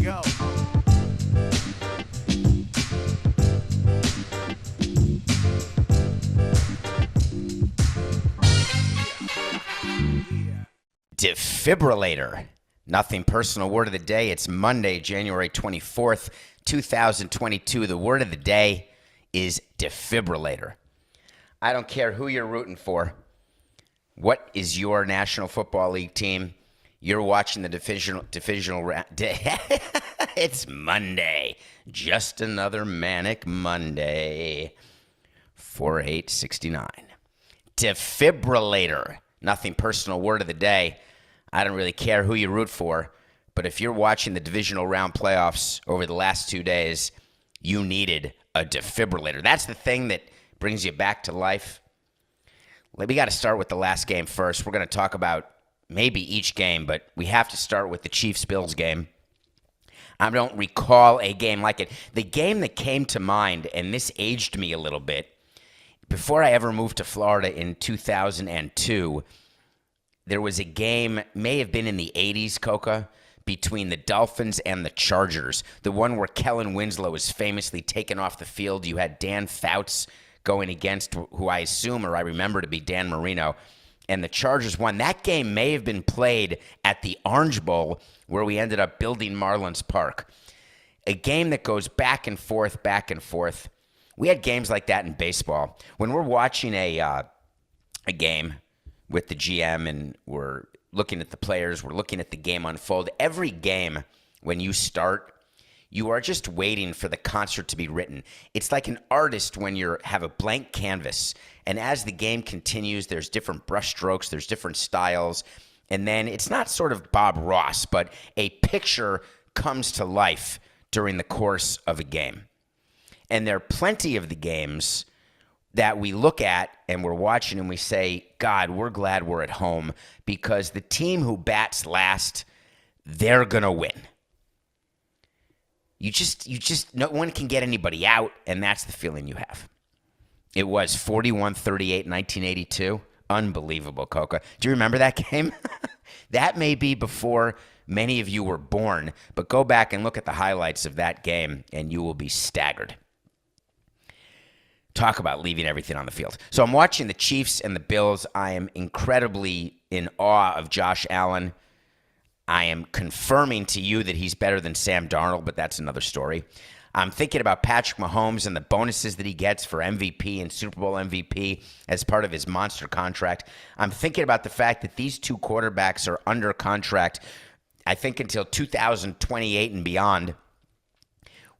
go. Defibrillator. Nothing personal. Word of the day. It's Monday, January 24th, 2022. The word of the day is defibrillator. I don't care who you're rooting for. What is your National Football League team? You're watching the divisional round. It's Monday. Just another manic Monday. 4869. Defibrillator. Nothing personal. Word of the day. I don't really care who you root for, but if you're watching the divisional round playoffs over the last 2 days, you needed a defibrillator. That's the thing that brings you back to life. We got to start with the last game first. We're going to talk about maybe each game, but we have to start with the Chiefs-Bills game. I don't recall a game like it. The game that came to mind, and this aged me a little bit, before I ever moved to Florida in 2002, there was a game, may have been in the 80s, Coca, between the Dolphins and the Chargers. The one where Kellen Winslow was famously taken off the field. You had Dan Fouts going against who I assume or I remember to be Dan Marino. And the Chargers won. That game may have been played at the Orange Bowl where we ended up building Marlins Park. A game that goes back and forth, back and forth. We had games like that in baseball. When we're watching a game with the GM and we're looking at the players, we're looking at the game unfold. Every game, when you start, you are just waiting for the concert to be written. It's like an artist when you have a blank canvas, and as the game continues, there's different brush strokes, there's different styles, and then it's not sort of Bob Ross, but a picture comes to life during the course of a game. And there are plenty of the games that we look at and we're watching and we say, God, we're glad we're at home because the team who bats last, they're going to win. You just, no one can get anybody out, and that's the feeling you have. It was 41-38 in 1982. Unbelievable, Coca. Do you remember that game? That may be before many of you were born, but go back and look at the highlights of that game, and you will be staggered. Talk about leaving everything on the field. So I'm watching the Chiefs and the Bills. I am incredibly in awe of Josh Allen. I am confirming to you that he's better than Sam Darnold, but that's another story. I'm thinking about Patrick Mahomes and the bonuses that he gets for MVP and Super Bowl MVP as part of his monster contract. I'm thinking about the fact that these two quarterbacks are under contract, I think, until 2028 and beyond.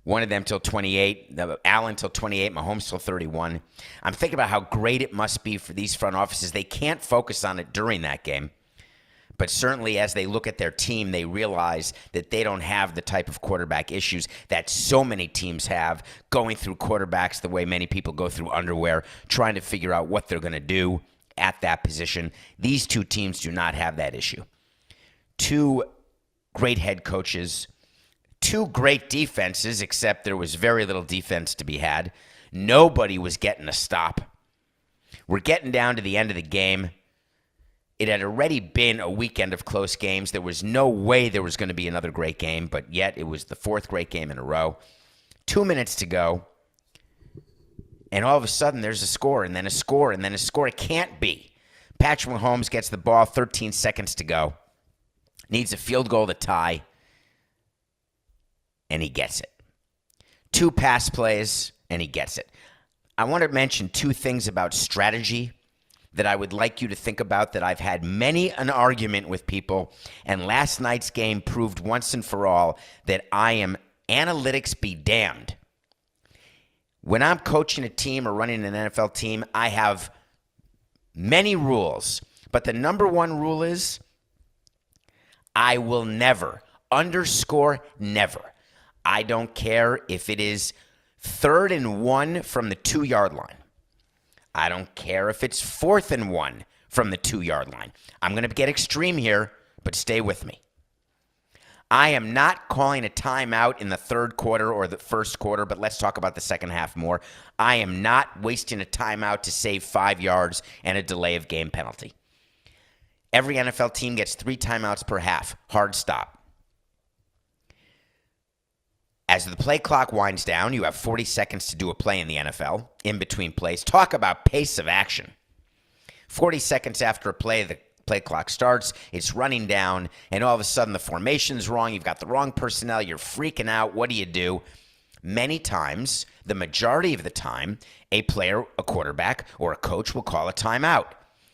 One of them till 28, Allen till 28, Mahomes till 31. I'm thinking about how great it must be for these front offices. They can't focus on it during that game. But certainly as they look at their team, they realize that they don't have the type of quarterback issues that so many teams have, going through quarterbacks the way many people go through underwear, trying to figure out what they're going to do at that position. These two teams do not have that issue. Two great head coaches, two great defenses, except there was very little defense to be had. Nobody was getting a stop. We're getting down to the end of the game. It had already been a weekend of close games. There was no way there was going to be another great game, but yet it was the fourth great game in a row. 2 minutes to go, and all of a sudden there's a score, and then a score, and then a score. It can't be. Patrick Mahomes gets the ball, 13 seconds to go. Needs a field goal to tie, and he gets it. 2 pass plays, and he gets it. I want to mention 2 things about strategy that I would like you to think about, that I've had many an argument with people, and last night's game proved once and for all that I am analytics be damned. When I'm coaching a team or running an NFL team, I have many rules, but the number one rule is I will never, underscore never. I don't care if it is 3rd and 1 from the 2-yard line. I don't care if it's 4th and 1 from the 2-yard line. I'm going to get extreme here, but stay with me. I am not calling a timeout in the 3rd quarter or the 1st quarter, but let's talk about the second half more. I am not wasting a timeout to save 5 yards and a delay of game penalty. Every NFL team gets 3 timeouts per half. Hard stop. As the play clock winds down, you have 40 seconds to do a play in the NFL, in between plays. Talk about pace of action. 40 seconds after a play, the play clock starts, it's running down, and all of a sudden the formation's wrong, you've got the wrong personnel, you're freaking out. What do? Many times, the majority of the time, a player, a quarterback, or a coach will call a timeout.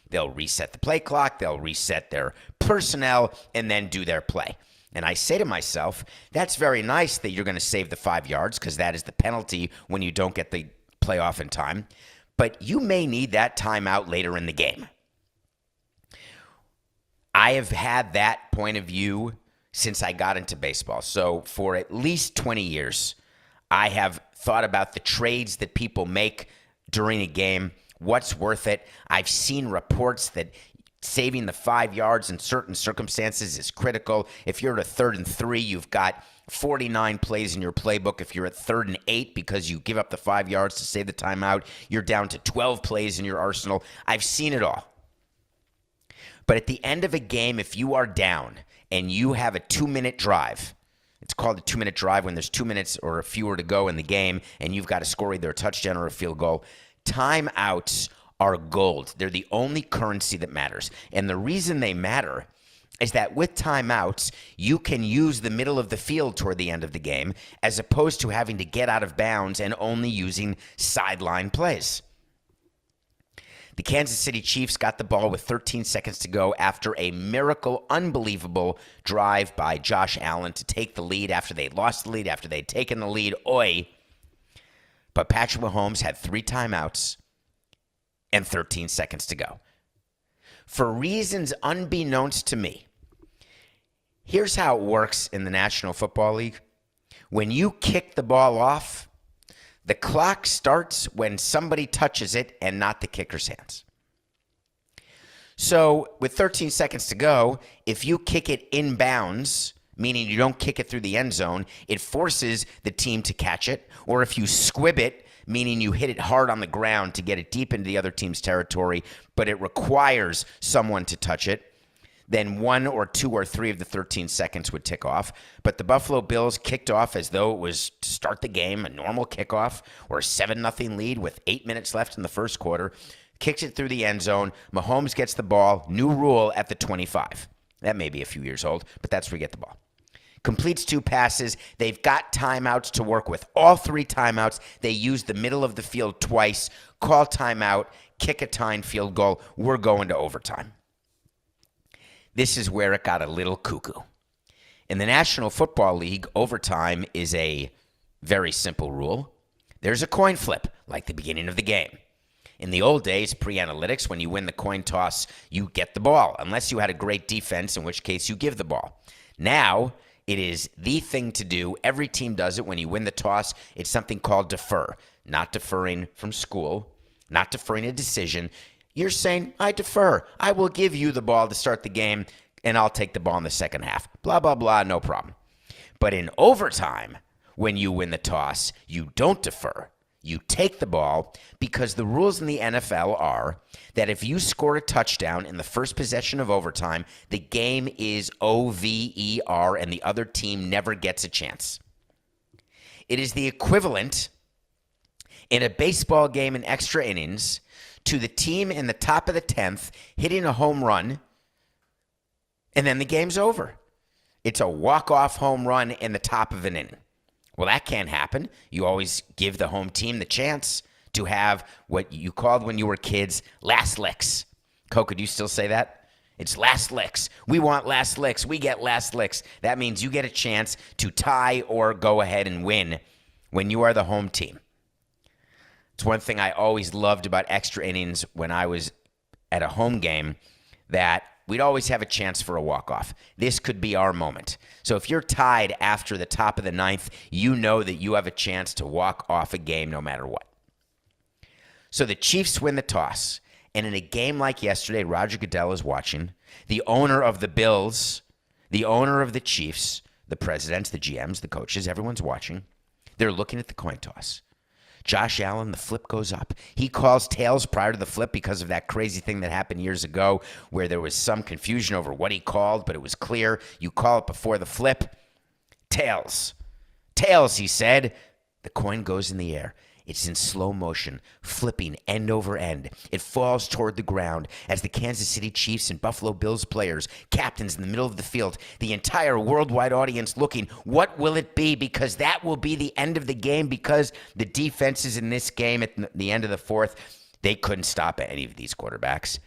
They'll reset the play clock, they'll reset their personnel, and then do their play. And I say to myself, that's very nice that you're going to save the 5 yards because that is the penalty when you don't get the play off in time. But you may need that timeout later in the game. I have had that point of view since I got into baseball. So for at least 20 years, I have thought about the trades that people make during a game, what's worth it. I've seen reports that saving the 5 yards in certain circumstances is critical. If you're at a 3rd and 3, you've got 49 plays in your playbook. If you're at 3rd and 8 because you give up the 5 yards to save the timeout, you're down to 12 plays in your arsenal. I've seen it all. But at the end of a game, if you are down and you have a 2-minute drive, it's called a 2-minute drive when there's 2 minutes or fewer to go in the game and you've got to score either a touchdown or a field goal. Timeouts are gold. They're the only currency that matters. And the reason they matter is that with timeouts, you can use the middle of the field toward the end of the game as opposed to having to get out of bounds and only using sideline plays. The Kansas City Chiefs got the ball with 13 seconds to go after a miracle, unbelievable drive by Josh Allen to take the lead after they lost the lead, after they'd taken the lead. But Patrick Mahomes had 3 timeouts and 13 seconds to go. For reasons unbeknownst to me, here's how it works in the National Football League. When you kick the ball off, the clock starts when somebody touches it and not the kicker's hands. So with 13 seconds to go, if you kick it inbounds, meaning you don't kick it through the end zone, it forces the team to catch it. Or if you squib it, meaning you hit it hard on the ground to get it deep into the other team's territory, but it requires someone to touch it, then 1 or 2 or 3 of the 13 seconds would tick off. But the Buffalo Bills kicked off as though it was to start the game, a normal kickoff, or a 7-0 lead with 8 minutes left in the first quarter. Kicks it through the end zone. Mahomes gets the ball. New rule at the 25. That may be a few years old, but that's where you get the ball. Completes 2 passes. They've got timeouts to work with. All 3 timeouts. They use the middle of the field twice. Call timeout. Kick a tying field goal. We're going to overtime. This is where it got a little cuckoo. In the National Football League, overtime is a very simple rule. There's a coin flip, like the beginning of the game. In the old days, pre-analytics, when you win the coin toss, you get the ball, unless you had a great defense, in which case you give the ball. Now, it is the thing to do. Every team does it when you win the toss. It's something called defer. Not deferring from school, not deferring a decision. You're saying, I defer. I will give you the ball to start the game, and I'll take the ball in the second half. Blah, blah, blah, no problem. But in overtime, when you win the toss, you don't defer. You take the ball because the rules in the NFL are that if you score a touchdown in the first possession of overtime, the game is over and the other team never gets a chance. It is the equivalent in a baseball game in extra innings to the team in the top of the 10th hitting a home run, and then the game's over. It's a walk-off home run in the top of an inning. Well, that can't happen. You always give the home team the chance to have what you called when you were kids last licks. Coco, do you still say that? It's last licks. We want last licks. We get last licks. That means you get a chance to tie or go ahead and win when you are the home team. It's one thing I always loved about extra innings when I was at a home game, that we'd always have a chance for a walk-off. This could be our moment. So if you're tied after the top of the 9th, you know that you have a chance to walk off a game no matter what. So the Chiefs win the toss. And in a game like yesterday, Roger Goodell is watching. The owner of the Bills, the owner of the Chiefs, the presidents, the GMs, the coaches, everyone's watching. They're looking at the coin toss. Josh Allen, the flip goes up. He calls tails prior to the flip because of that crazy thing that happened years ago where there was some confusion over what he called, but it was clear. You call it before the flip. Tails. tails, he said. The coin goes in the air. It's in slow motion, flipping end over end. It falls toward the ground as the Kansas City Chiefs and Buffalo Bills players, captains in the middle of the field, the entire worldwide audience looking, what will it be? Because that will be the end of the game, because the defenses in this game at the end of the fourth, they couldn't stop any of these quarterbacks.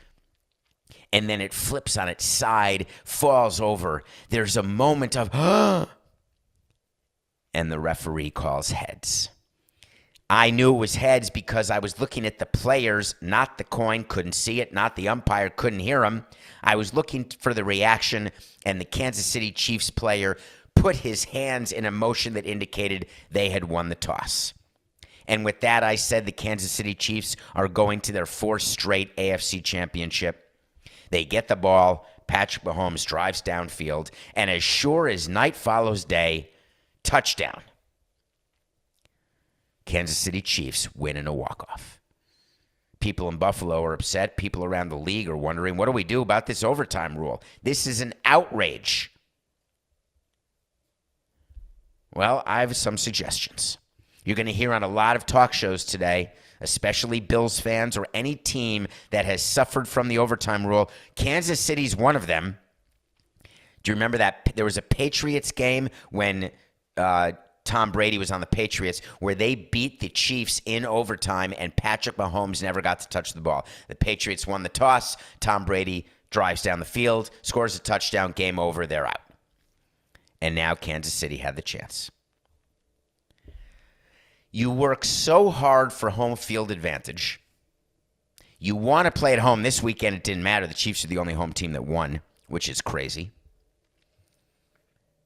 And then it flips on its side, falls over. There's a moment of, and the referee calls heads. I knew it was heads because I was looking at the players, not the coin, couldn't see it, not the umpire, couldn't hear him. I was looking for the reaction, and the Kansas City Chiefs player put his hands in a motion that indicated they had won the toss. And with that, I said the Kansas City Chiefs are going to their fourth straight AFC championship. They get the ball. Patrick Mahomes drives downfield, and as sure as night follows day, touchdown. Kansas City Chiefs win in a walk-off. People in Buffalo are upset. People around the league are wondering, what do we do about this overtime rule? This is an outrage. Well, I have some suggestions. You're going to hear on a lot of talk shows today, especially Bills fans or any team that has suffered from the overtime rule. Kansas City's one of them. Do you remember that there was a Patriots game when Tom Brady was on the Patriots where they beat the Chiefs in overtime and Patrick Mahomes never got to touch the ball? The Patriots won the toss. Tom Brady drives down the field, scores a touchdown, game over, they're out. And now Kansas City had the chance. You work so hard for home field advantage. You want to play at home. This weekend, it didn't matter. The Chiefs are the only home team that won, which is crazy.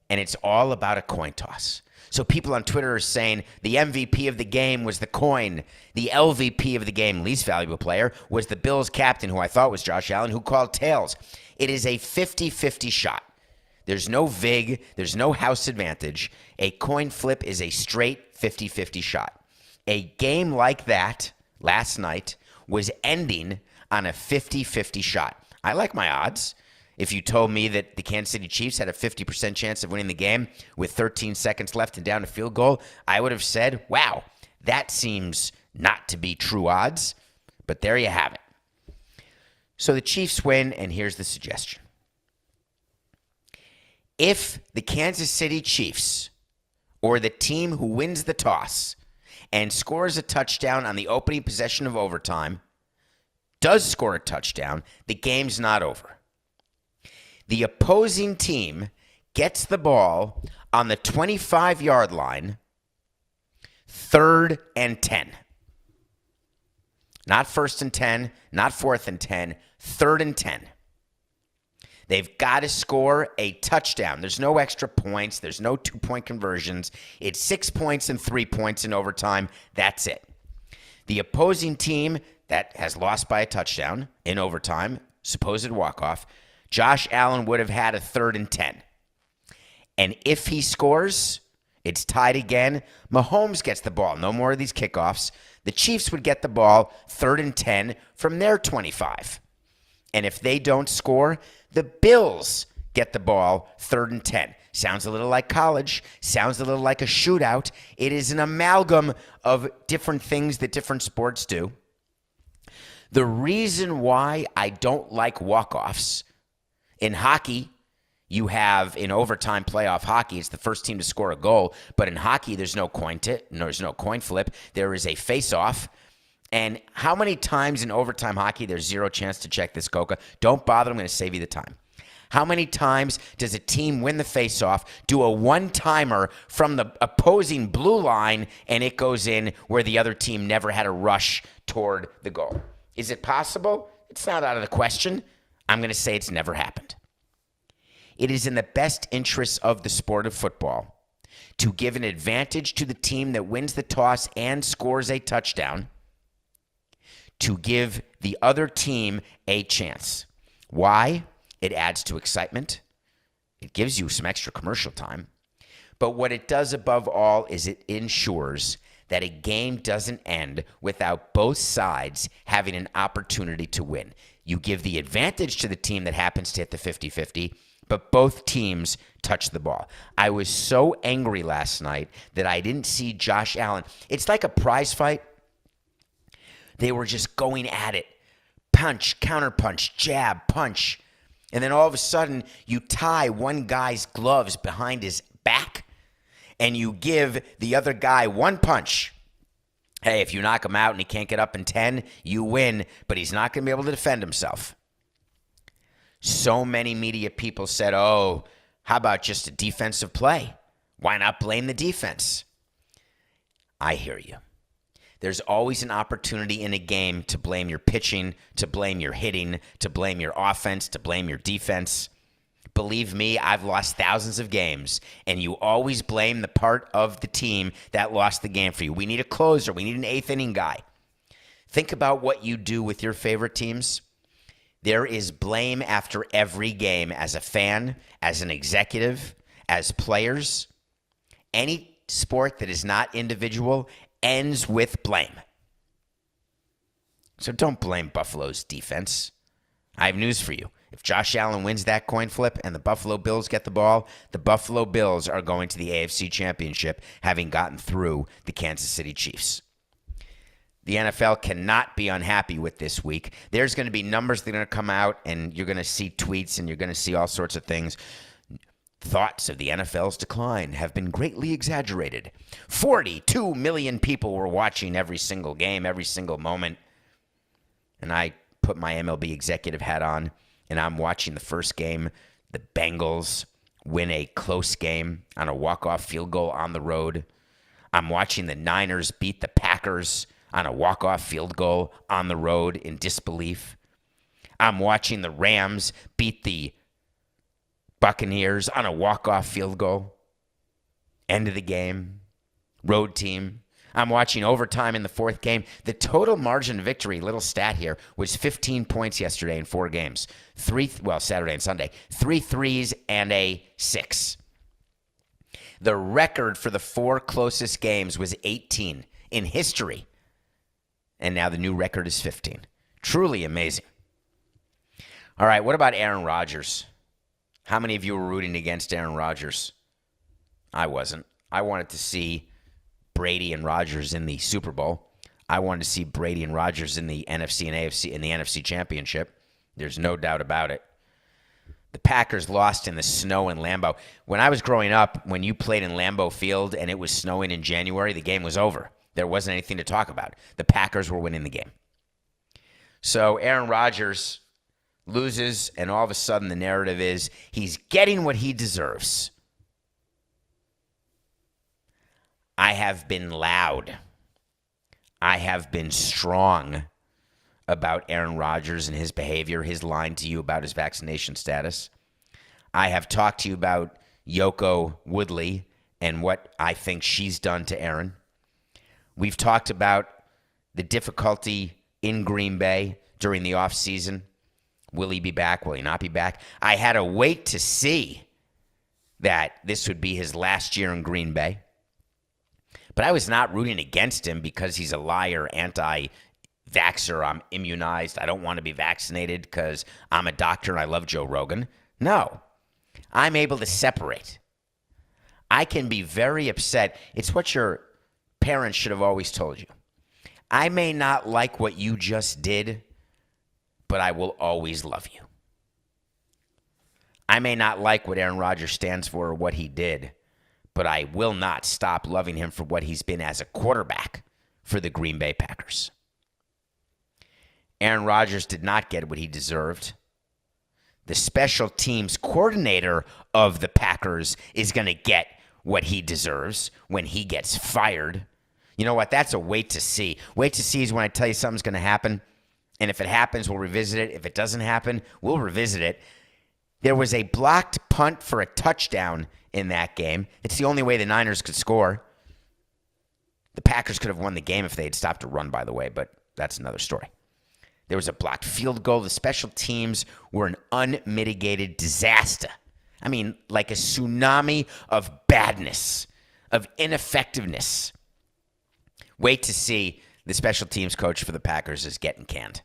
And it's all about a coin toss. So people on Twitter are saying the MVP of the game was the coin. The LVP of the game, least valuable player, was the Bills captain, who I thought was Josh Allen, who called tails. It is a 50-50 shot. There's no VIG. There's no house advantage. A coin flip is a straight 50-50 shot. A game like that last night was ending on a 50-50 shot. I like my odds. If you told me that the Kansas City Chiefs had a 50% chance of winning the game with 13 seconds left and down a field goal, I would have said, wow, that seems not to be true odds. But there you have it. So the Chiefs win, and here's the suggestion. If the Kansas City Chiefs, or the team who wins the toss and scores a touchdown on the opening possession of overtime, does score a touchdown, the game's not over. The opposing team gets the ball on the 25-yard line, 3rd and 10. Not 1st and 10, not 4th and 10, 3rd and 10. They've got to score a touchdown. There's no extra points. There's no 2-point conversions. It's 6 points and 3 points in overtime. That's it. The opposing team that has lost by a touchdown in overtime, supposed walk-off, Josh Allen would have had a 3rd and 10. And if he scores, it's tied again. Mahomes gets the ball. No more of these kickoffs. The Chiefs would get the ball 3rd and 10 from their 25. And if they don't score, the Bills get the ball 3rd and 10. Sounds a little like college. Sounds a little like a shootout. It is an amalgam of different things that different sports do. The reason why I don't like walk-offs, in hockey, you have in overtime playoff hockey, it's the first team to score a goal. But in hockey, there's no coin flip. There is a face-off. And how many times in overtime hockey, there's zero chance to check this, Coca? Don't bother. I'm going to save you the time. How many times does a team win the face-off, do a one-timer from the opposing blue line, and it goes in where the other team never had a rush toward the goal? Is it possible? It's not out of the question. I'm going to say it's never happened. It is in the best interests of the sport of football to give an advantage to the team that wins the toss and scores a touchdown, to give the other team a chance. Why? It adds to excitement. It gives you some extra commercial time. But what it does above all is it ensures that a game doesn't end without both sides having an opportunity to win. You give the advantage to the team that happens to hit the 50-50, but both teams touched the ball. I was so angry last night that I didn't see Josh Allen. It's like a prize fight. They were just going at it. Punch, counterpunch, jab, punch. And then all of a sudden, you tie one guy's gloves behind his back, and you give the other guy one punch. Hey, if you knock him out and he can't get up in 10, you win, but he's not going to be able to defend himself. So many media people said, oh, how about just a defensive play? Why not blame the defense? I hear you. There's always an opportunity in a game to blame your pitching, to blame your hitting, to blame your offense, to blame your defense. Believe me, I've lost thousands of games, and you always blame the part of the team that lost the game for you. We need a closer. We need an eighth inning guy. Think about what you do with your favorite teams. There is blame after every game as a fan, as an executive, as players. Any sport that is not individual ends with blame. So don't blame Buffalo's defense. I have news for you. If Josh Allen wins that coin flip and the Buffalo Bills get the ball, the Buffalo Bills are going to the AFC Championship, having gotten through the Kansas City Chiefs. The NFL cannot be unhappy with this week. There's going to be numbers that are going to come out, and you're going to see tweets, and you're going to see all sorts of things. Thoughts of the NFL's decline have been greatly exaggerated. 42 million people were watching every single game, every single moment. And I put my MLB executive hat on, and I'm watching the first game. The Bengals win a close game on a walk-off field goal on the road. I'm watching the Niners beat the Packers on a walk-off field goal on the road in disbelief. I'm watching the Rams beat the Buccaneers on a walk-off field goal. End of the game. Road team. I'm watching overtime in the fourth game. The total margin of victory, little stat here, was 15 points yesterday in 4 games. Saturday and Sunday. 3 threes and a 6. The record for the 4 closest games was 18 in history. And now the new record is 15. Truly amazing. All right, what about Aaron Rodgers? How many of you were rooting against Aaron Rodgers? I wasn't. I wanted to see Brady and Rodgers in the Super Bowl. I wanted to see Brady and Rodgers in the NFC and AFC in the NFC Championship. There's no doubt about it. The Packers lost in the snow in Lambeau. When I was growing up, when you played in Lambeau Field and it was snowing in January, the game was over. There wasn't anything to talk about. The Packers were winning the game. So Aaron Rodgers loses, and all of a sudden the narrative is he's getting what he deserves. I have been loud. I have been strong about Aaron Rodgers and his behavior, his line to you about his vaccination status. I have talked to you about Yoko Woodley and what I think she's done to Aaron. We've talked about the difficulty in Green Bay during the offseason. Will he be back? Will he not be back? I had to wait to see that this would be his last year in Green Bay. But I was not rooting against him because he's a liar, anti-vaxxer. I'm immunized. I don't want to be vaccinated because I'm a doctor and I love Joe Rogan. No. I'm able to separate. I can be very upset. It's what your parents should have always told you. I may not like what you just did, but I will always love you. I may not like what Aaron Rodgers stands for or what he did, but I will not stop loving him for what he's been as a quarterback for the Green Bay Packers. Aaron Rodgers did not get what he deserved. The special teams coordinator of the Packers is going to get what he deserves when he gets fired. You know what? That's a wait to see. Wait to see is when I tell you something's going to happen. And if it happens, we'll revisit it. If it doesn't happen, we'll revisit it. There was a blocked punt for a touchdown in that game. It's the only way the Niners could score. The Packers could have won the game if they had stopped to run, by the way, but that's another story. There was a blocked field goal. The special teams were an unmitigated disaster. I mean, like a tsunami of badness, of ineffectiveness. Wait to see the special teams coach for the Packers is getting canned.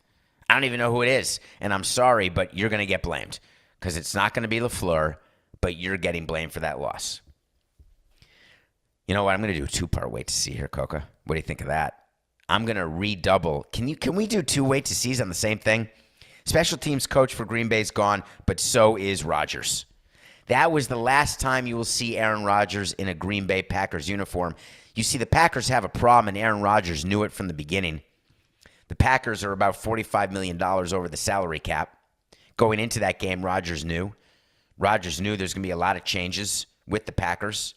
I don't even know who it is, and I'm sorry, but you're going to get blamed because it's not going to be LaFleur, but you're getting blamed for that loss. You know what? I'm going to do a two-part wait to see here, Coca. What do you think of that? I'm going to redouble. Can we do two wait to sees on the same thing? Special teams coach for Green Bay's gone, but so is Rodgers. That was the last time you will see Aaron Rodgers in a Green Bay Packers uniform. You see, the Packers have a problem, and Aaron Rodgers knew it from the beginning. The Packers are about $45 million over the salary cap. Going into that game, Rodgers knew. Rodgers knew there's going to be a lot of changes with the Packers.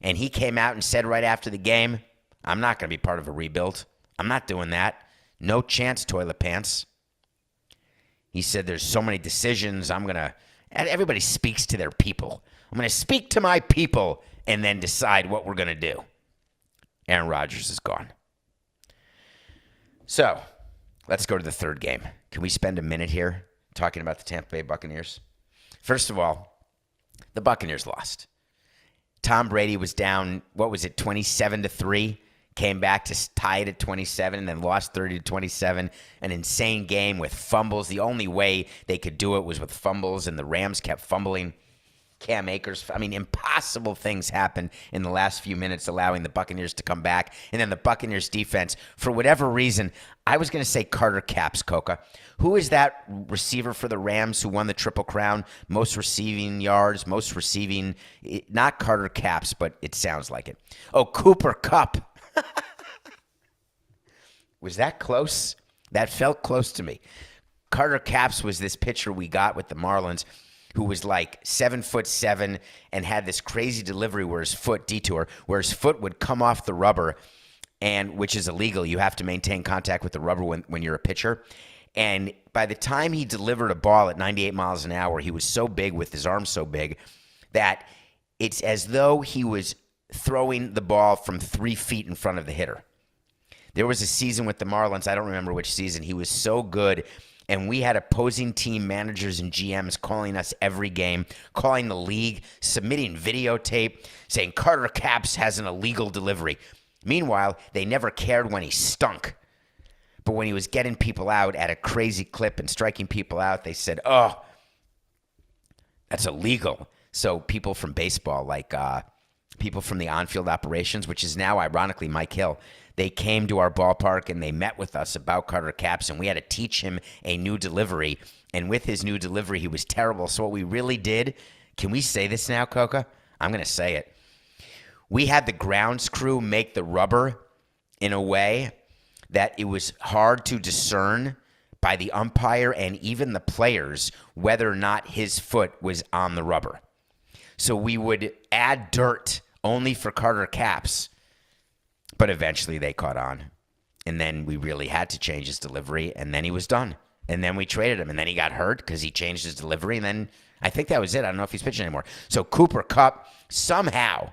And he came out and said right after the game, I'm not going to be part of a rebuild. I'm not doing that. No chance, toilet pants. He said there's so many decisions. Everybody speaks to their people. I'm going to speak to my people and then decide what we're going to do. Aaron Rodgers is gone. So, let's go to the third game. Can we spend a minute here talking about the Tampa Bay Buccaneers? First of all, the Buccaneers lost. Tom Brady was down, 27-3, came back to tie it at 27, and then lost 30-27. An insane game with fumbles. The only way they could do it was with fumbles, and the Rams kept fumbling. Cam Akers, impossible things happened in the last few minutes, allowing the Buccaneers to come back. And then the Buccaneers defense, for whatever reason, I was going to say Carter Capps, Coca. Who is that receiver for the Rams who won the Triple Crown? Most receiving yards, not Carter Capps, but it sounds like it. Oh, Cooper Kupp. Was that close? That felt close to me. Carter Capps was this pitcher we got with the Marlins who was like 7'7" and had this crazy delivery where his foot would come off the rubber, and which is illegal. You have to maintain contact with the rubber when you're a pitcher. And by the time he delivered a ball at 98 miles an hour, he was so big with his arms so big that it's as though he was throwing the ball from 3 feet in front of the hitter. There was a season with the Marlins, I don't remember which season, he was so good, and we had opposing team managers and GMs calling us every game, calling the league, submitting videotape, saying Carter Capps has an illegal delivery. Meanwhile, they never cared when he stunk. But when he was getting people out at a crazy clip and striking people out, they said, oh, that's illegal. So people from baseball, like people from the on-field operations, which is now, ironically, Mike Hill, they came to our ballpark and they met with us about Carter Capps, and we had to teach him a new delivery. And with his new delivery, he was terrible. So what we really did, can we say this now, Coca? I'm going to say it. We had the grounds crew make the rubber in a way that it was hard to discern by the umpire and even the players whether or not his foot was on the rubber. So we would add dirt only for Carter Capps, but eventually they caught on. And then we really had to change his delivery, and then he was done. And then we traded him, and then he got hurt because he changed his delivery, and then I think that was it. I don't know if he's pitching anymore. So Cooper Kupp somehow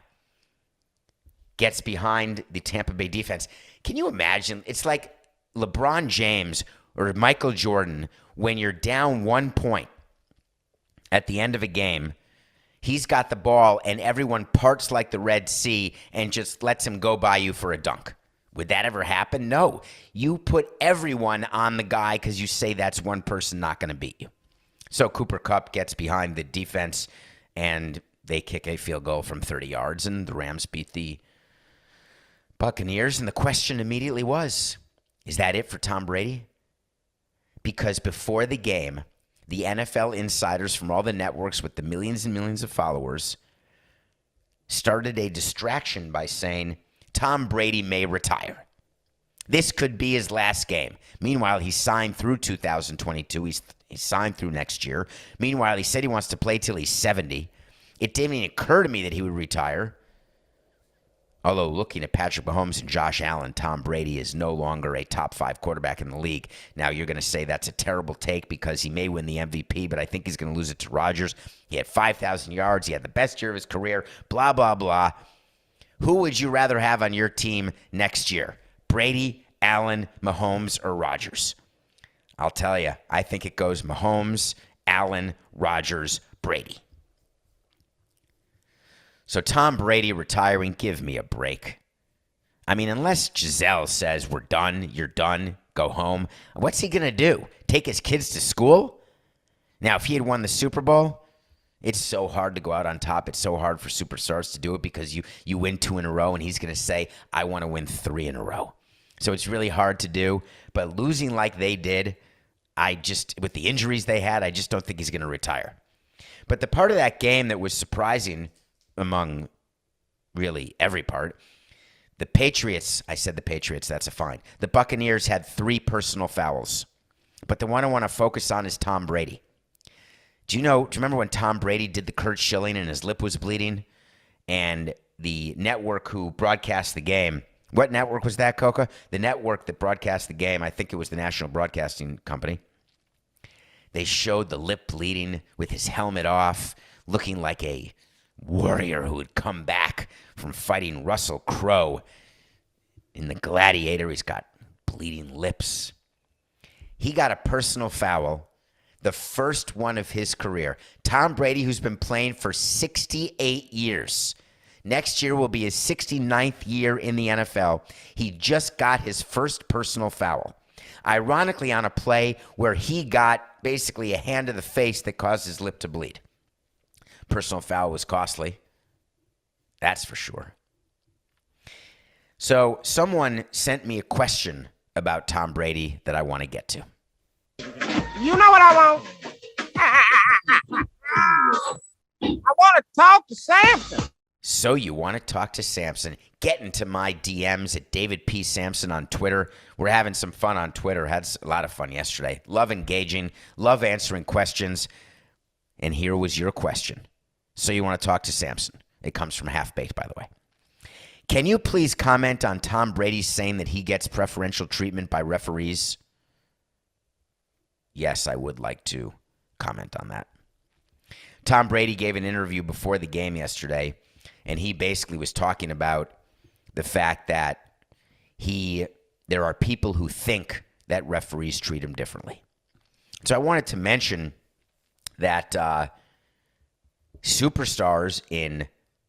gets behind the Tampa Bay defense. Can you imagine? It's like LeBron James or Michael Jordan when you're down 1 point at the end of a game. He's got the ball, and everyone parts like the Red Sea and just lets him go by you for a dunk. Would that ever happen? No. You put everyone on the guy because you say that's one person not going to beat you. So Cooper Kupp gets behind the defense, and they kick a field goal from 30 yards, and the Rams beat the Buccaneers. And the question immediately was, is that it for Tom Brady? Because before the game, the NFL insiders from all the networks with the millions and millions of followers started a distraction by saying Tom Brady may retire. This could be his last game. Meanwhile, he signed through 2022. He's signed through next year. Meanwhile, he said he wants to play till he's 70. It didn't even occur to me that he would retire. Although looking at Patrick Mahomes and Josh Allen, Tom Brady is no longer a top 5 quarterback in the league. Now, you're going to say that's a terrible take because he may win the MVP, but I think he's going to lose it to Rodgers. He had 5,000 yards. He had the best year of his career, blah, blah, blah. Who would you rather have on your team next year? Brady, Allen, Mahomes, or Rodgers? I'll tell you, I think it goes Mahomes, Allen, Rodgers, Brady. So Tom Brady retiring, give me a break. I mean, unless Giselle says, we're done, you're done, go home. What's he going to do? Take his kids to school? Now, if he had won the Super Bowl, it's so hard to go out on top. It's so hard for superstars to do it because you win 2 in a row, and he's going to say, I want to win 3 in a row. So it's really hard to do. But losing like they did, with the injuries they had, I just don't think he's going to retire. But the part of that game that was surprising among really every part, the Patriots, I said the Patriots, that's a fine. The Buccaneers had 3 personal fouls. But the one I want to focus on is Tom Brady. Do you remember when Tom Brady did the Kurt Schilling and his lip was bleeding? And the network who broadcast the game, what network was that, Coca? The network that broadcast the game, I think it was the National Broadcasting Company. They showed the lip bleeding with his helmet off, looking like a warrior who had come back from fighting Russell Crowe. In The Gladiator, he's got bleeding lips. He got a personal foul, the first one of his career. Tom Brady, who's been playing for 68 years. Next year will be his 69th year in the NFL. He just got his first personal foul. Ironically, on a play where he got basically a hand to the face that caused his lip to bleed. Personal foul was costly. That's for sure. So someone sent me a question about Tom Brady that I want to get to. You know what I want? I want to talk to Samson. So you want to talk to Samson? Get into my DMs at David P. Samson on Twitter. We're having some fun on Twitter. Had a lot of fun yesterday. Love engaging. Love answering questions. And here was your question. So you want to talk to Samson? It comes from Half Baked, by the way. Can you please comment on Tom Brady saying that he gets preferential treatment by referees? Yes, I would like to comment on that. Tom Brady gave an interview before the game yesterday, and he basically was talking about the fact that there are people who think that referees treat him differently. So I wanted to mention that superstars in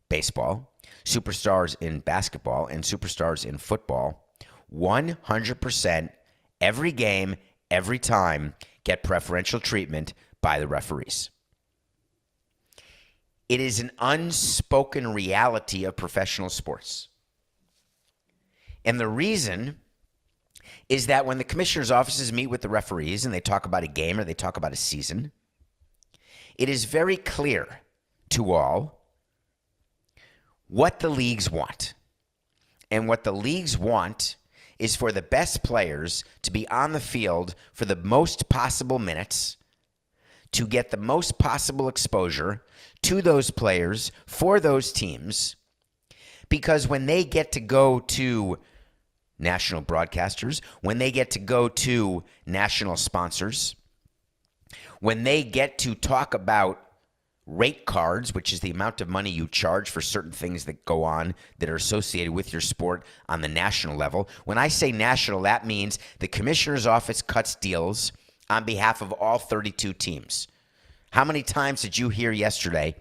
baseball, superstars in basketball, and superstars in football, 100% every game, every time, get preferential treatment by the referees. It is an unspoken reality of professional sports. And the reason is that when the commissioner's offices meet with the referees and they talk about a game or they talk about a season, it is very clear to all what the leagues want. And what the leagues want is for the best players to be on the field for the most possible minutes, to get the most possible exposure to those players for those teams, because when they get to go to national broadcasters, when they get to go to national sponsors, when they get to talk about rate cards, which is the amount of money you charge for certain things that go on that are associated with your sport on the national level. When I say national, that means the commissioner's office cuts deals on behalf of all 32 teams. How many times did you hear yesterday?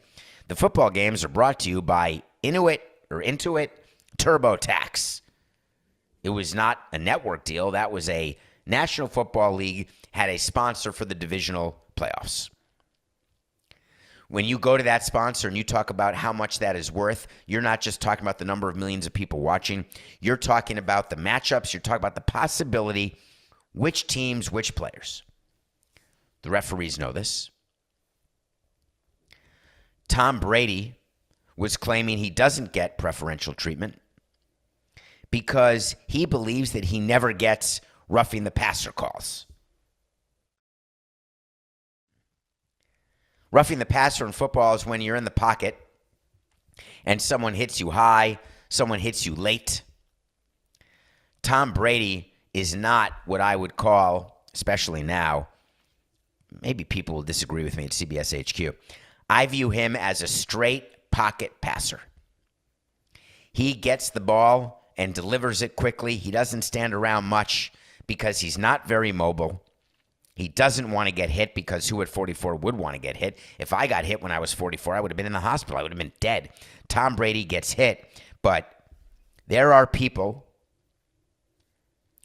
The football games are brought to you by Intuit TurboTax. It was not a network deal. That was a National Football League had a sponsor for the divisional playoffs. When you go to that sponsor and you talk about how much that is worth, you're not just talking about the number of millions of people watching. You're talking about the matchups. You're talking about the possibility, which teams, which players. The referees know this. Tom Brady was claiming he doesn't get preferential treatment because he believes that he never gets roughing the passer calls. Roughing the passer in football is when you're in the pocket and someone hits you high, someone hits you late. Tom Brady is not what I would call, especially now, maybe people will disagree with me at CBS HQ. I view him as a straight pocket passer. He gets the ball and delivers it quickly. He doesn't stand around much because he's not very mobile. He doesn't want to get hit because who at 44 would want to get hit? If I got hit when I was 44, I would have been in the hospital. I would have been dead. Tom Brady gets hit, but there are people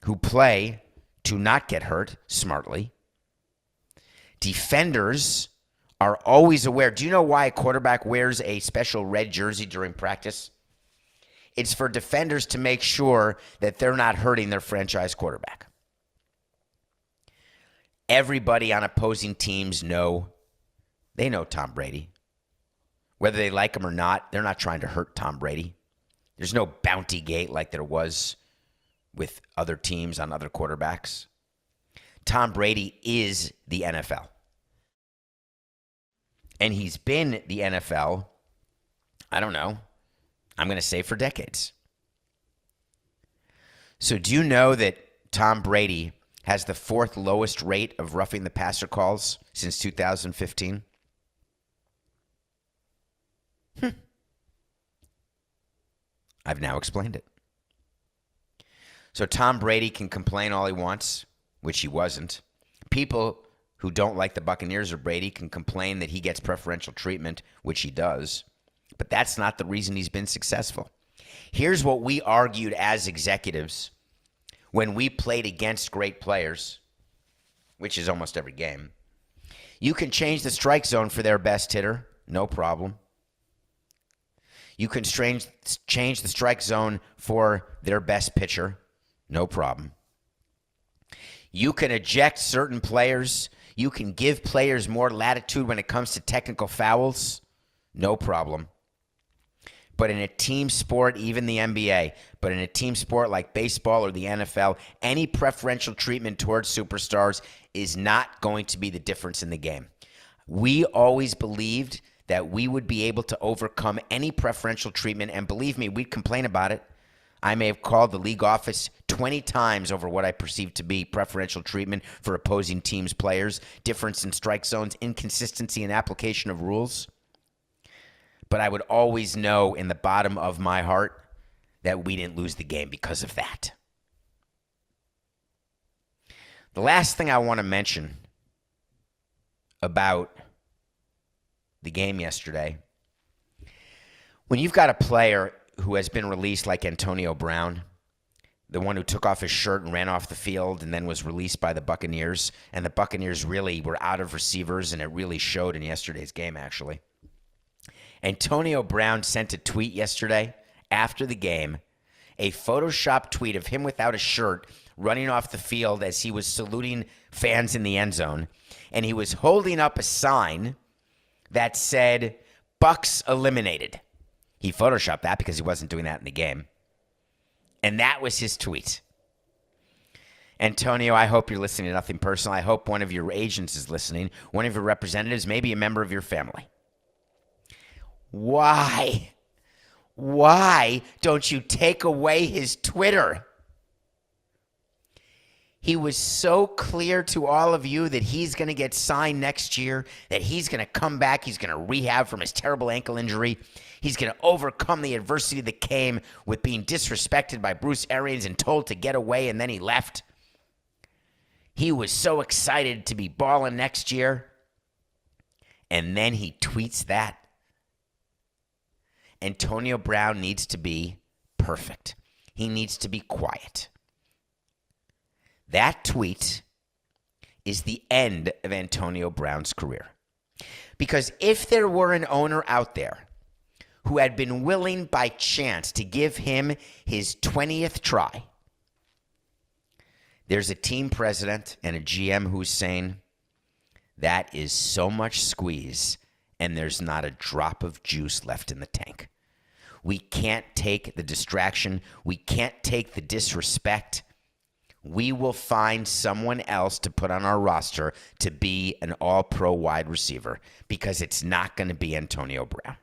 who play to not get hurt smartly, Defenders are always aware. Do you know why a quarterback wears a special red jersey during practice? It's for defenders to make sure that they're not hurting their franchise quarterback. Everybody on opposing teams know Tom Brady. Whether they like him or not, they're not trying to hurt Tom Brady. There's no bounty gate like there was with other teams on other quarterbacks. Tom Brady is the NFL. And he's been the NFL, I don't know, I'm going to say for decades. So do you know that Tom Brady has the fourth lowest rate of roughing the passer calls since 2015? I've now explained it. So Tom Brady can complain all he wants, which he wasn't. People who don't like the Buccaneers or Brady can complain that he gets preferential treatment, which he does. But that's not the reason he's been successful. Here's what we argued as executives when we played against great players, which is almost every game. You can change the strike zone for their best hitter, no problem. You can change the strike zone for their best pitcher, no problem. You can eject certain players. You can give players more latitude when it comes to technical fouls, no problem. But in a team sport, even the NBA, but in a team sport like baseball or the NFL, any preferential treatment towards superstars is not going to be the difference in the game. We always believed that we would be able to overcome any preferential treatment, and believe me, we'd complain about it. I may have called the league office 20 times over what I perceived to be preferential treatment for opposing teams' players, difference in strike zones, inconsistency in application of rules. But I would always know in the bottom of my heart that we didn't lose the game because of that. The last thing I want to mention about the game yesterday, when you've got a player who has been released like Antonio Brown, the one who took off his shirt and ran off the field and then was released by the Buccaneers, and the Buccaneers really were out of receivers, and it really showed in yesterday's game, actually. Antonio Brown sent a tweet yesterday after the game, a Photoshop tweet of him without a shirt running off the field as he was saluting fans in the end zone, and he was holding up a sign that said, "Bucs eliminated." He Photoshopped that because he wasn't doing that in the game. And that was his tweet. Antonio, I hope you're listening to Nothing Personal. I hope one of your agents is listening, one of your representatives, maybe a member of your family. Why? Why don't you take away his Twitter? He was so clear to all of you that he's going to get signed next year, that he's going to come back, he's going to rehab from his terrible ankle injury. He's going to overcome the adversity that came with being disrespected by Bruce Arians and told to get away, and then he left. He was so excited to be balling next year, and then he tweets that. Antonio Brown needs to be perfect. He needs to be quiet. That tweet is the end of Antonio Brown's career. Because if there were an owner out there who had been willing by chance to give him his 20th try, there's a team president and a GM who's saying, that is so much squeeze and there's not a drop of juice left in the tank. We can't take the distraction. We can't take the disrespect. We will find someone else to put on our roster to be an all-pro wide receiver because it's not going to be Antonio Brown.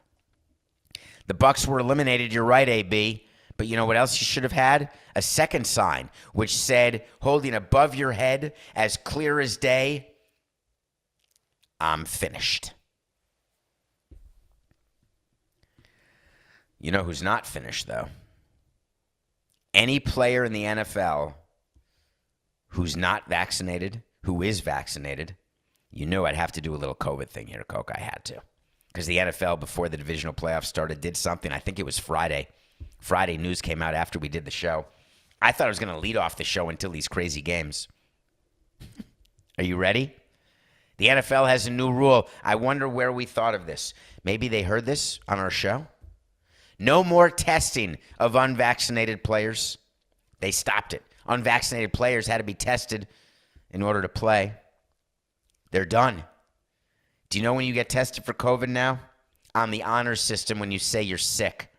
The Bucs were eliminated, you're right, AB, but you know what else you should have had? A second sign, which said, holding above your head as clear as day, I'm finished. You know who's not finished, though? Any player in the NFL who's not vaccinated, who is vaccinated, you know I'd have to do a little COVID thing here, Coke. I had to. Because the NFL, before the divisional playoffs started, did something. I think it was Friday. Friday news came out after we did the show. I thought I was going to lead off the show until these crazy games. Are you ready? The NFL has a new rule. I wonder where we thought of this. Maybe they heard this on our show. No more testing of unvaccinated players. They stopped it. Unvaccinated players had to be tested in order to play. They're done. Do you know when you get tested for COVID now? On the honor system when you say you're sick.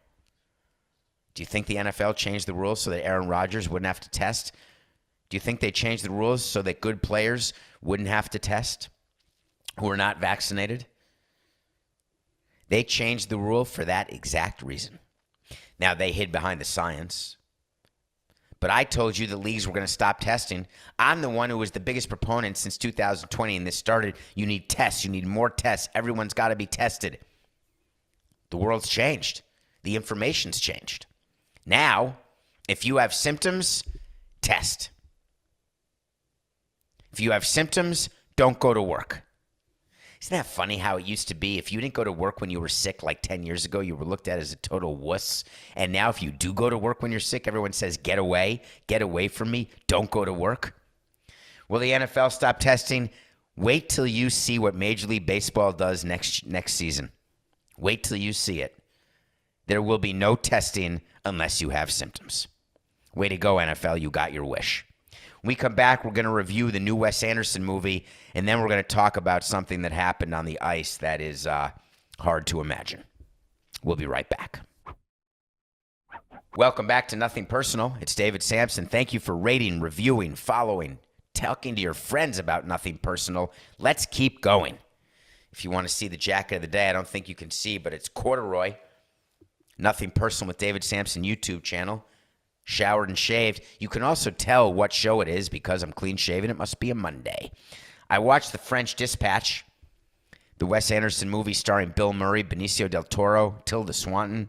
Do you think the NFL changed the rules so that Aaron Rodgers wouldn't have to test? Do you think they changed the rules so that good players wouldn't have to test who are not vaccinated? They changed the rule for that exact reason. Now, they hid behind the science. But I told you the leagues were going to stop testing. I'm the one who was the biggest proponent since 2020, and this started. You need tests. You need more tests. Everyone's got to be tested. The world's changed. The information's changed. Now, if you have symptoms, test. If you have symptoms, don't go to work. Isn't that funny how it used to be? If you didn't go to work when you were sick like 10 years ago, you were looked at as a total wuss. And now if you do go to work when you're sick, everyone says, get away from me, don't go to work. Will the NFL stop testing? Wait till you see what Major League Baseball does next season. Wait till you see it. There will be no testing unless you have symptoms. Way to go, NFL, you got your wish. When we come back, we're going to review the new Wes Anderson movie, and then we're going to talk about something that happened on the ice that is hard to imagine. We'll be right back. Welcome back to Nothing Personal. It's David Samson. Thank you for rating, reviewing, following, talking to your friends about Nothing Personal. Let's keep going. If you want to see the jacket of the day, I don't think you can see, but it's corduroy. Nothing Personal with David Samson YouTube channel. Showered and shaved. You can also tell what show it is because I'm clean shaven. It must be a Monday. I watched The French Dispatch, the Wes Anderson movie starring Bill Murray, Benicio del Toro, Tilda Swinton.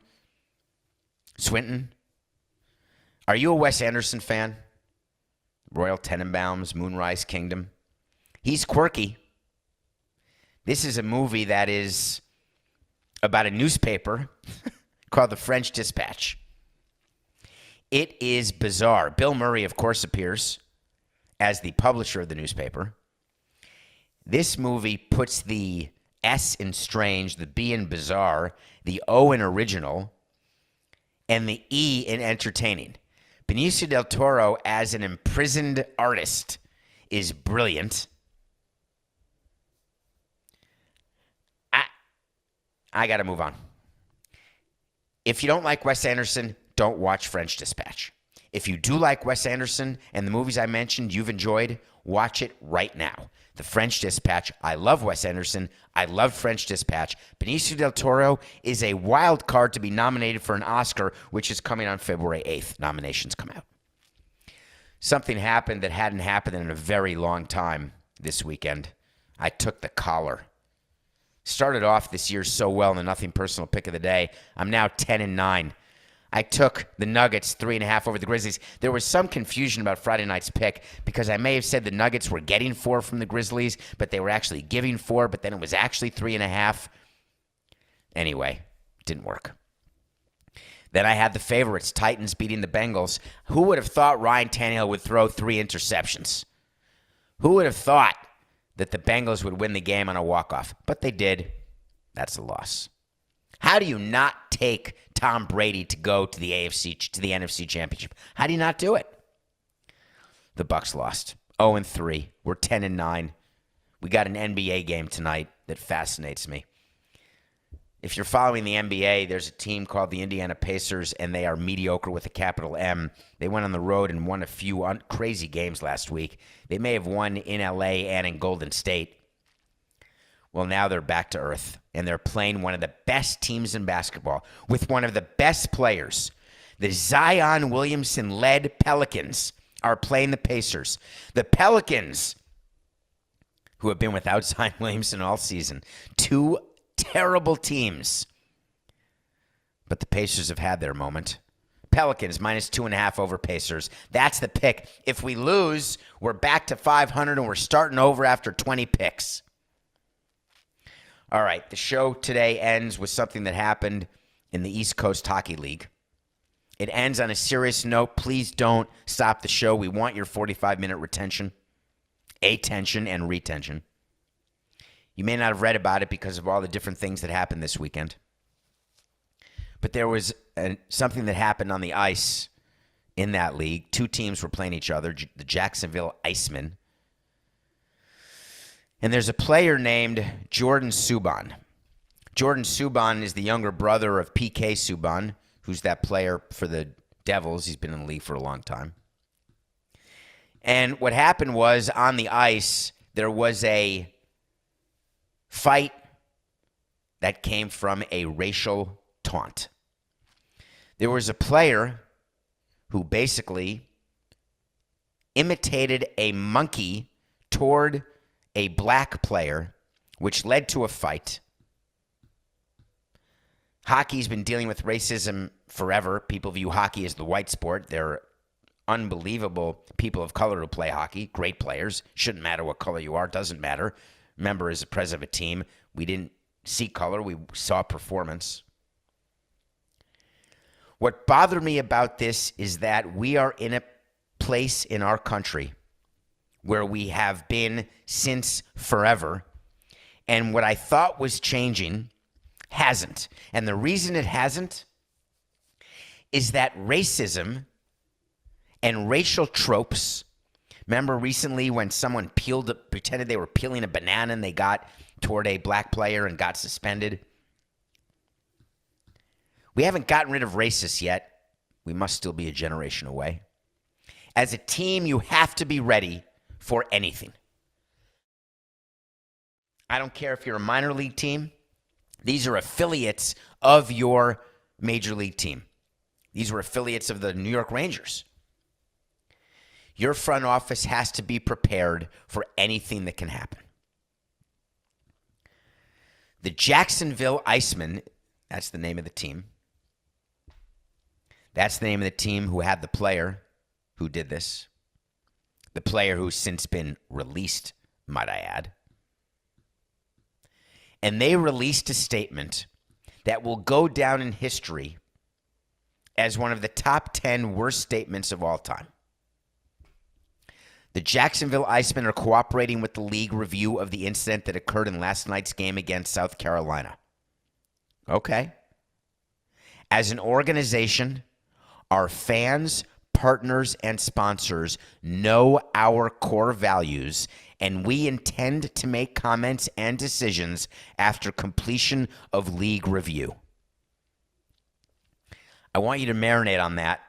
Are you a Wes Anderson fan? Royal Tenenbaums, Moonrise Kingdom. He's quirky. This is a movie that is about a newspaper called The French Dispatch. It is bizarre. Bill Murray, of course, appears as the publisher of the newspaper. This movie puts the S in strange, the B in bizarre, the O in original, and the E in entertaining. Benicio del Toro as an imprisoned artist is brilliant. I got to move on. If you don't like Wes Anderson, don't watch French Dispatch. If you do like Wes Anderson and the movies I mentioned you've enjoyed, watch it right now. The French Dispatch. I love Wes Anderson. I love French Dispatch. Benicio del Toro is a wild card to be nominated for an Oscar, which is coming on February 8th. Nominations come out. Something happened that hadn't happened in a very long time this weekend. I took the collar. Started off this year so well in the Nothing Personal pick of the day. I'm now 10-9. I took the Nuggets 3.5 over the Grizzlies. There was some confusion about Friday night's pick because I may have said the Nuggets were getting 4 from the Grizzlies, but they were actually giving 4, but then it was actually 3.5. Anyway, didn't work. Then I had the favorites, Titans beating the Bengals. Who would have thought Ryan Tannehill would throw 3 interceptions? Who would have thought that the Bengals would win the game on a walk-off? But they did. That's a loss. How do you not take Tom Brady to go to the NFC Championship? How do you not do it? The Bucs lost 0-3. We're 10-9. We got an NBA game tonight that fascinates me. If you're following the NBA, there's a team called the Indiana Pacers, and they are mediocre with a capital M. They went on the road and won a few crazy games last week. They may have won in LA and in Golden State. Well, now they're back to earth, and they're playing one of the best teams in basketball with one of the best players. The Zion Williamson-led Pelicans are playing the Pacers. The Pelicans, who have been without Zion Williamson all season, 2 terrible teams. But the Pacers have had their moment. Pelicans minus 2.5 over Pacers. That's the pick. If we lose, we're back to 500 and we're starting over after 20 picks. All right, the show today ends with something that happened in the East Coast Hockey League. It ends on a serious note. Please don't stop the show. We want your 45-minute attention and retention. You may not have read about it because of all the different things that happened this weekend. But there was something that happened on the ice in that league. Two teams were playing each other, the Jacksonville Icemen. And there's a player named Jordan Subban. Jordan Subban is the younger brother of PK Subban, who's that player for the Devils. He's been in the league for a long time. And what happened was, on the ice, there was a fight that came from a racial taunt. There was a player who basically imitated a monkey toward a black player, which led to a fight. Hockey's been dealing with racism forever. People view hockey as the white sport. There are unbelievable people of color who play hockey, great players. Shouldn't matter what color you are, doesn't matter. Remember, as a president of a team, we didn't see color, we saw performance. What bothered me about this is that we are in a place in our country where we have been since forever, and what I thought was changing hasn't. And the reason it hasn't is that racism and racial tropes. Remember recently when someone pretended they were peeling a banana and they got toward a black player and got suspended? We haven't gotten rid of racists yet. We must still be a generation away. As a team, you have to be ready for anything. I don't care if you're a minor league team. These are affiliates of your major league team. These were affiliates of the New York Rangers. Your front office has to be prepared for anything that can happen. The Jacksonville Icemen, that's the name of the team. That's the name of the team who had the player who did this. The player who's since been released, might I add. And they released a statement that will go down in history as one of the top 10 worst statements of all time. The Jacksonville Icemen are cooperating with the league review of the incident that occurred in last night's game against South Carolina. Okay. As an organization, our fans, partners, and sponsors know our core values, and we intend to make comments and decisions after completion of league review. I want you to marinate on that,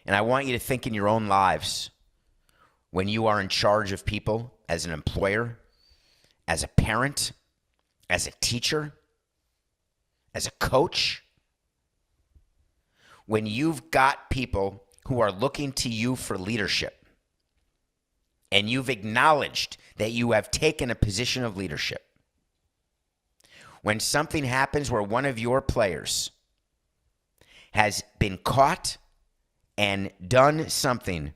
and I want you to think in your own lives when you are in charge of people, as an employer, as a parent, as a teacher, as a coach, when you've got people who are looking to you for leadership, and you've acknowledged that you have taken a position of leadership. When something happens where one of your players has been caught and done something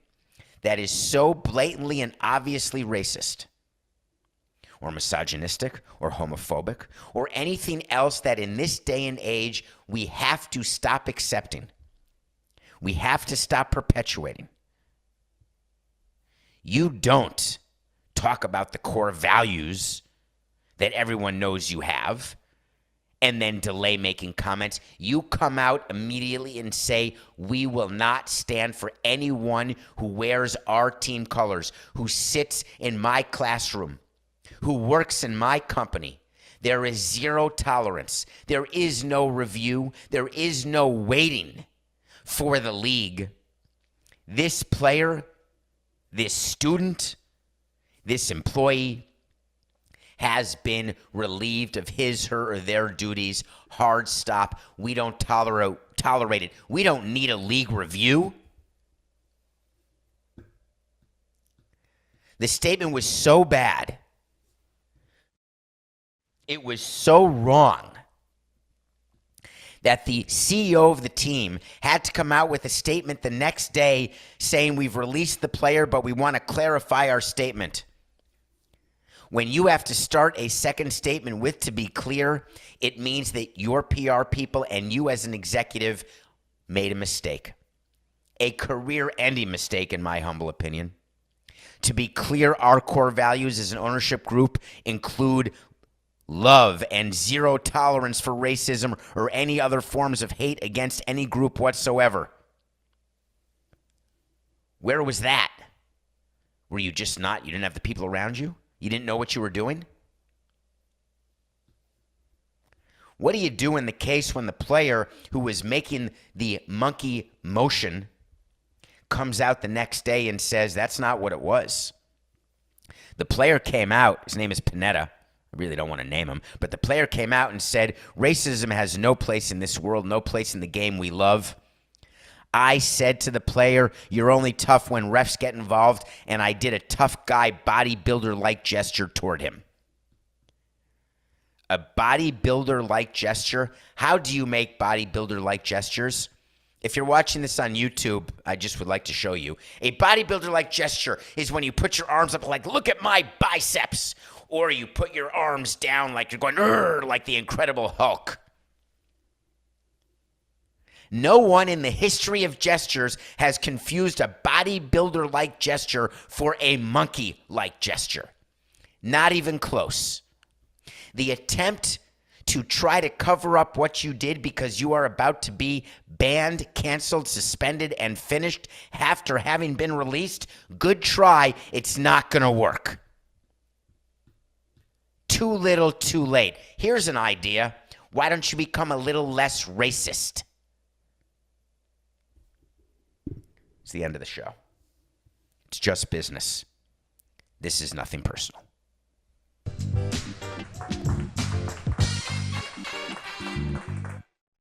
that is so blatantly and obviously racist or misogynistic or homophobic or anything else that in this day and age we have to stop accepting, we have to stop perpetuating. You don't talk about the core values that everyone knows you have and then delay making comments. You come out immediately and say, we will not stand for anyone who wears our team colors, who sits in my classroom, who works in my company. There is zero tolerance. There is no review. There is no waiting for the league. This player, this student, this employee has been relieved of his, her, or their duties. Hard stop. We don't tolerate it. We don't need a league review. The statement was so bad. It was so wrong that the CEO of the team had to come out with a statement the next day saying we've released the player, but we want to clarify our statement. When you have to start a second statement with "to be clear," it means that your PR people and you as an executive made a mistake. A career-ending mistake, in my humble opinion. To be clear, our core values as an ownership group include love and zero tolerance for racism or any other forms of hate against any group whatsoever. Where was that? Were you just not? You didn't have the people around you? You didn't know what you were doing? What do you do in the case when the player who was making the monkey motion comes out the next day and says, that's not what it was? The player came out, his name is Panetta. I really don't want to name him, but the player came out and said, racism has no place in this world, no place in the game we love. I said to the player, you're only tough when refs get involved, and I did a tough guy bodybuilder-like gesture toward him. A bodybuilder-like gesture? How do you make bodybuilder-like gestures? If you're watching this on YouTube, I just would like to show you. A bodybuilder-like gesture is when you put your arms up like, look at my biceps. Or you put your arms down like you're going, like the Incredible Hulk. No one in the history of gestures has confused a bodybuilder-like gesture for a monkey-like gesture. Not even close. The attempt to try to cover up what you did because you are about to be banned, canceled, suspended, and finished after having been released, good try, it's not going to work. Too little, too late. Here's an idea. Why don't you become a little less racist? It's the end of the show. It's just business. This is nothing personal.